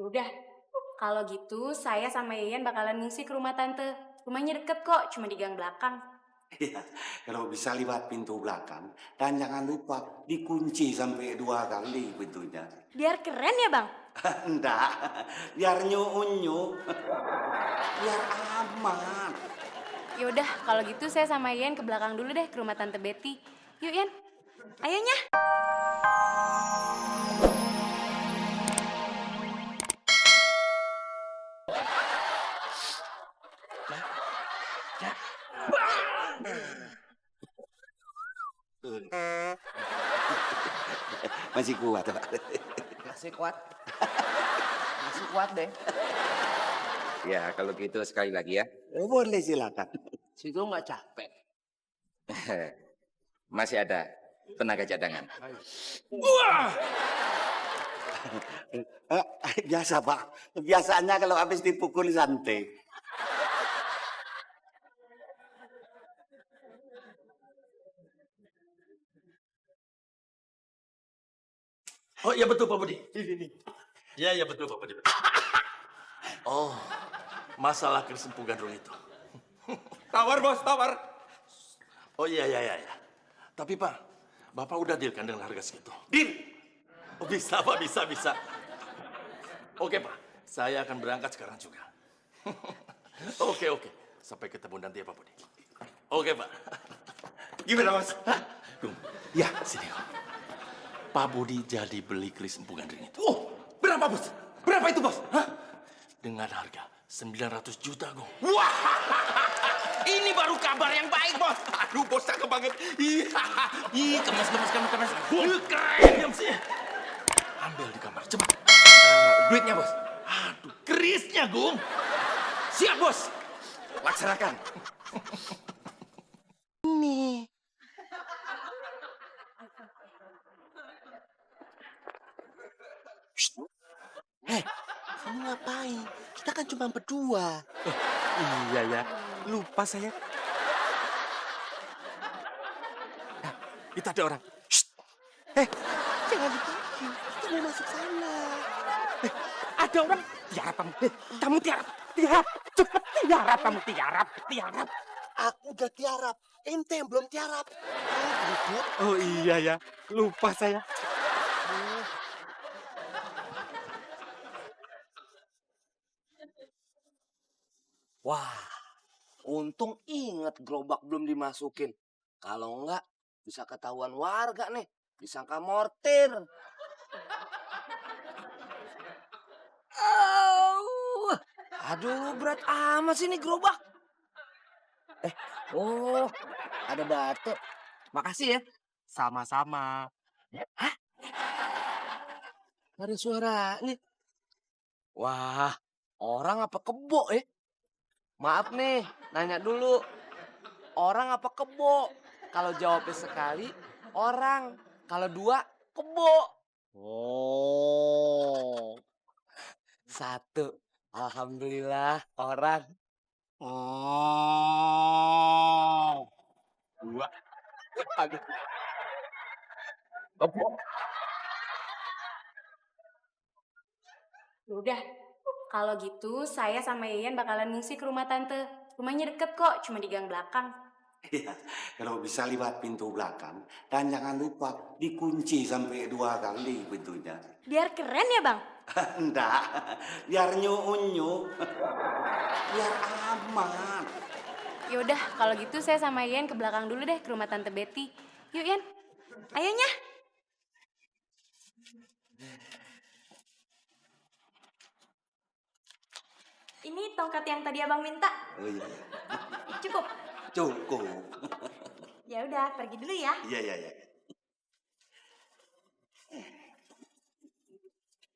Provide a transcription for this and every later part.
Udah, kalau gitu saya sama Yayan bakalan ngungsi ke rumah tante. Rumahnya deket kok, cuma di gang belakang. Iya, kalau bisa lewat pintu belakang dan jangan lupa dikunci sampai 2 kali pintunya. Biar keren ya bang? Enggak, biar nyunyu, biar aman. Yaudah, kalau gitu saya sama Yayan ke belakang dulu deh, ke rumah tante Betty. Yuk Yan, ayonya. Masih kuat, Pak. Masih kuat. Masih kuat deh. Ya, kalau gitu sekali lagi ya. Boleh silakan. Situ nggak capek. Masih ada tenaga cadangan. Biasa, Pak. Biasanya kalau habis dipukul santai. Oh iya betul Pak Budi. Ini. Iya betul Pak Budi. Oh, masalah Kersempu Gandrung itu. Tawar bos, tawar. Oh iya. Tapi Pak, Bapak udah deal kan dengan harga segitu? Deal. Oh, bisa Pak, bisa. Oke Pak, saya akan berangkat sekarang juga. Oke. Sampai ketemu nanti ya Pak Budi. Oke Pak. Gimana Mas? Hah? Gung, ya sini Gung. Pak Budi jadi beli keris Empu Gandring itu. Oh, berapa bos? Berapa itu bos? Hah? Dengan harga 900 juta, Gong. Wah, ini baru kabar yang baik, bos. Aduh, bos cakep banget. Ih, kemas. Keren, diam sih. Ambil di kamar, cepat. Duitnya, Bos. Aduh, kerisnya, Gong. Siap, bos. Laksanakan. Kamu ngapain? Kita kan cuma berdua. Iya ya, lupa saya. Nah, itu ada orang. Jangan dipakai. Kita mau masuk sana. Ada orang. Tiarap kamu. Kamu tiarap. Cepat tiarap kamu. Tiarap. Aku udah tiarap. Ente yang belum tiarap. Duduk. Oh iya ya, lupa saya. Wah, untung inget gerobak belum dimasukin. Kalau enggak, bisa ketahuan warga nih. Disangka mortir. Au! Aduh, berat amat sih nih gerobak. Oh, ada batu. Makasih ya. Sama-sama. Ada suara nih. Wah, orang apa kebo ya? Maaf nih, nanya dulu. Orang apa kebo? Kalau jawabnya sekali, orang. Kalau dua, kebo. Oh. Satu. Alhamdulillah, orang. Oh. Dua. Aduh. Udah, kalau gitu saya sama Yayan bakalan ngungsi ke rumah tante. Rumahnya deket kok, cuma di gang belakang. Iya, kalau bisa lewat pintu belakang dan jangan lupa dikunci sampai 2 kali pintunya. Biar keren ya bang? Enggak, biar nyunyu, biar aman. Yaudah, kalau gitu saya sama Yayan ke belakang dulu deh, ke rumah tante Betty. Yuk Yan, ayonya. Ini tongkat yang tadi abang minta. Oh iya, Cukup. cukup. Ya udah, pergi dulu ya. Iya.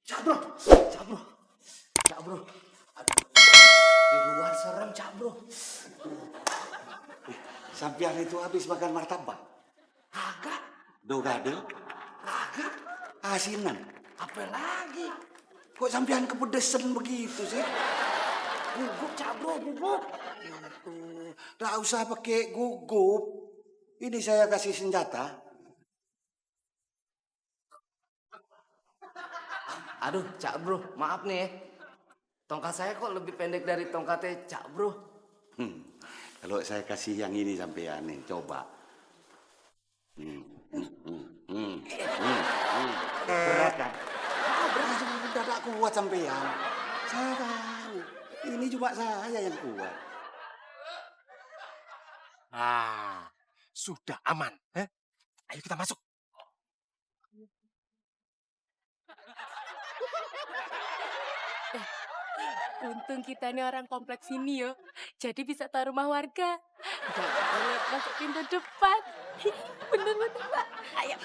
Cak bro. Aduh, di luar serem cak bro. Sampian itu habis makan martabak. Agak, Dogado, agak. asinan. Apa lagi? Kok sampian kepedesan begitu sih? Gugup cak bro, gugup. Nggak usah pakai gugup. Ini saya kasih senjata. Aduh, Cak Bro, maaf nih ya. Tongkat saya kok lebih pendek dari tongkatnya Cak Bro. Kalau saya kasih yang ini sampean nih, coba. Berat kan? Berat sudah tak kuat sampean. Saya tahu. Ini cuma saya yang kuat. Sudah aman. Ayo kita masuk. Untung kita nih orang kompleks sini yo. Jadi bisa tahu rumah warga. Gak boleh masuk pintu depan. Bener-bener, Pak. Ayo.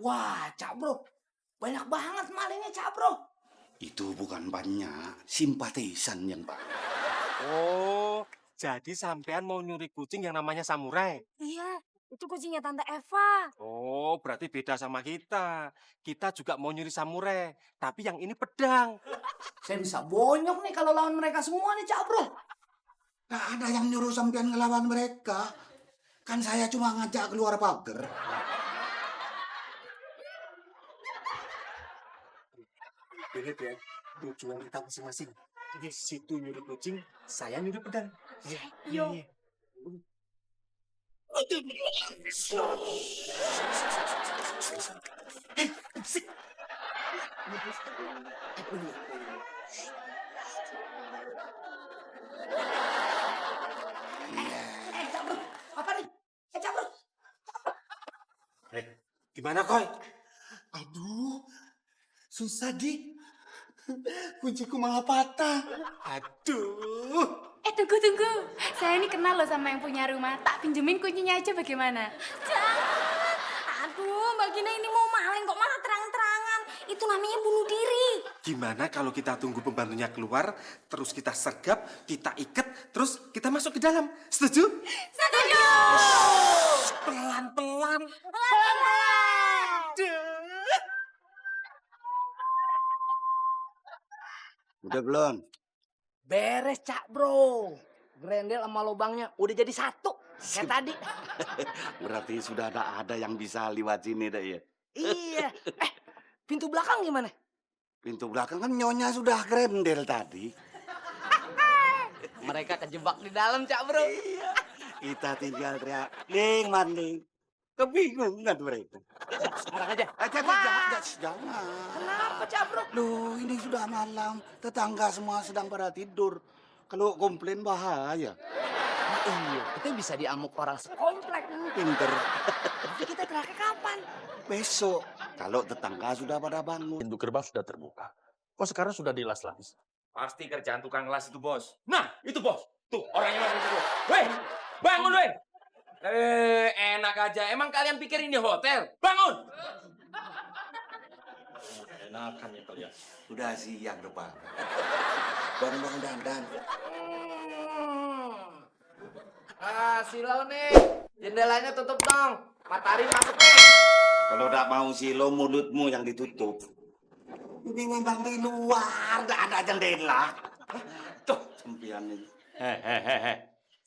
Wah, Cak Bro. Banyak banget malingnya, Cak Bro. Itu bukan banyak, simpatisan yang banyak. Oh, jadi sampean mau nyuri kucing yang namanya samurai? Iya, itu kucingnya Tante Eva. Oh, berarti beda sama kita. Kita juga mau nyuri samurai, tapi yang ini pedang. Saya bisa bonyok nih kalau lawan mereka semua nih, Cak Bro. Gak ada yang nyuruh sampean ngelawan mereka. Kan saya cuma ngajak keluar pagar. Beda ya, tujuan kita masing-masing. Di situ nyuri kucing, saya nyuri pedang. Iya. Cak Bro. Apa nih? Cak Bro. Gimana, Koy? Aduh, susah dik. Kunciku malah patah. Aduh. Tunggu. Saya ini kenal loh sama yang punya rumah. Tak pinjemin kuncinya aja bagaimana? Jangan. Aduh, Mbak Gina ini mau maling kok malah terang-terangan. Itu namanya bunuh diri. Gimana kalau kita tunggu pembantunya keluar, terus kita sergap, kita ikat, terus kita masuk ke dalam? Setuju? Setuju. Pelan-pelan. Udah belum? Beres, Cak Bro. Grendel sama lubangnya udah jadi satu. Kayak tadi. Berarti sudah ada yang bisa lewat sini dah ya. Iya. Pintu belakang gimana? Pintu belakang kan nyonya sudah grendel tadi. Mereka kejebak di dalam, Cak Bro. Kita tinggal teriak, Ling, Manding. Kebingungan mereka. Sekarang aja. Jangan. Kenapa, Cak Bro? Loh, ini sudah malam. Tetangga semua sedang pada tidur. Kalau komplain bahaya. Iya, kita bisa diamuk orang sekomplek. Pinter. Tapi kita terakhir kapan? Besok, kalau tetangga sudah pada bangun. Pintu gerbang sudah terbuka. Kok sekarang sudah dilas-las? Pasti kerjaan tukang las itu, Bos. Nah, itu, Bos. Tuh, orangnya masuk itu. Weh, bangun, weh. Enak aja. Emang kalian pikir ini hotel? Bangun! Enakan ya kalian. Sudah siang depan. Bangun-bangun dandan. Silau nih. Jendelanya tutup dong. Matahari masuk nih. Kalau tak mau silo, mulutmu yang ditutup. Ini memang di luar, tidak ada jendela. Tuh, sempian ini.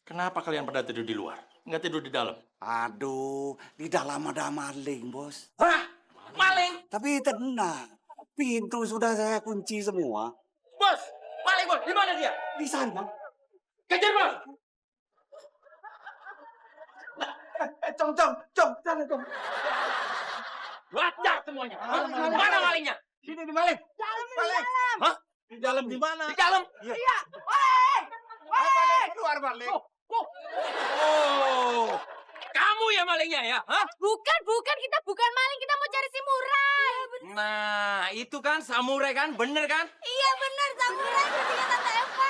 Kenapa kalian pada tidur di luar? Nggak tidur di dalam? Aduh, di dalam ada maling, bos. Hah? Maling? Tapi tenang, pintu sudah saya kunci semua. Bos! Maling, Bos. Di mana dia? Di sana. Kejar, Bos! Cong, sana, Cong. Lacak semuanya. Hah? Mana malingnya? Sini di maling. Maling. Hah? Di dalam di mana? Di dalam? Iya. Keluar balik. Oh, kamu ya malingnya ya? Hah? Bukan. Kita bukan maling. Kita mau cari si Murai. Nah, itu kan samurai kan? Bener kan? Iya benar, samurai kucingnya Tante Eva.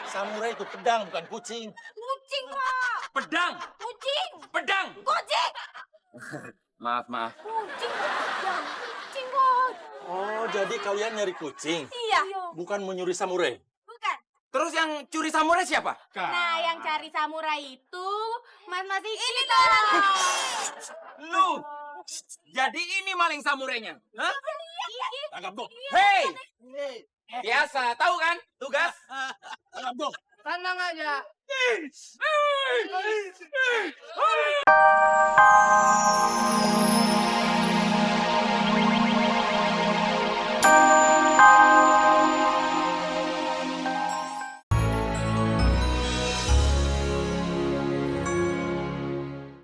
Samurai itu pedang bukan kucing. Kucing kok. Pedang! Kucing. Pedang! Kucing. Maaf. Kucing. Kucing. Kucing kok. Oh, jadi kalian nyari kucing, Iya. bukan menyuri samurai. Bukan. Terus yang curi samurai siapa? Nah, yang cari samurai itu mas ini Lu! Jadi ini maling samurainya? Hah? Iya. Tangkap tuh. Hei! Biasa, tahu kan? Tugas. Tangkap tuh. Tenang aja.